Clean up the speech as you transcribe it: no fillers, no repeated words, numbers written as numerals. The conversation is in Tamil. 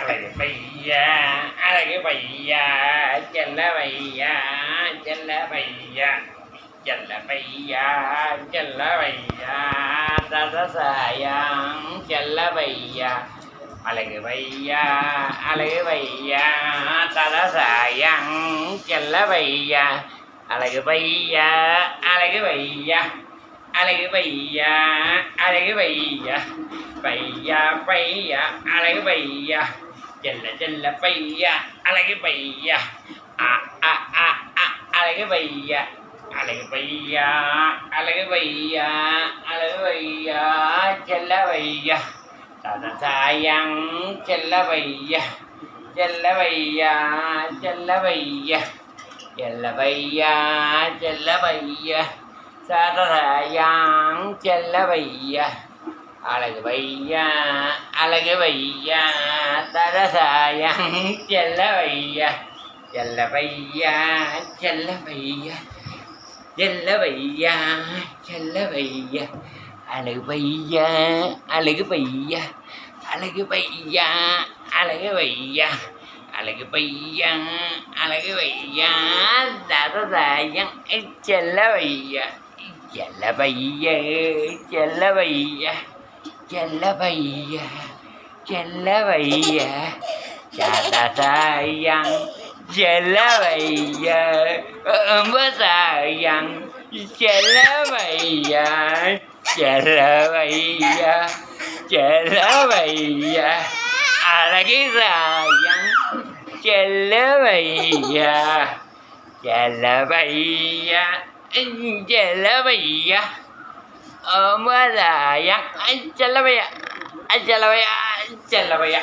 அழகு பையா அழகு பையா செல்ல பையா செல்ல பையா செல்ல பையா செல்ல பையா ததசாயம் செல்ல பையா அழகு பையா அழகு பையா ததசாயம் செல்ல பையா அழகு பையா அழகு பையா அழகு பையா அழகு பையா பையா பையா அழகு பையா செல்ல செல்ல பையா அழகு பையா அ அ அ அ அழகு பையா அழகு பையா அழகு பையா அழகு பையா செல்ல பையா ததசாயம் செல்ல பையா செல்ல பையா செல்ல பையா செல்ல பையா செல்ல பையா ததசாயம் செல்ல பையா அழகு பையா அழகு பையா ததசாயம் செல்ல பையா செல்ல பையா செல்ல பையா செல்ல பையா செல்ல பையா அழகு பையா அழகு பையா அழகு பையா அழகு பையா அழகு பையா அழகு பையா ததசாயம் செல்ல பையா செல்ல பையா செல்ல பையா செல்ல பையா செல்ல பையா ததசாயம் செல்ல பையா சாயம் செல்ல பையா செல்ல பையா செல்ல பையா அழகு சாயம் செல்ல பையா செல்ல பையா செல்ல பையா சாயம் செல்ல பையா செல்ல பையா செல்ல பையா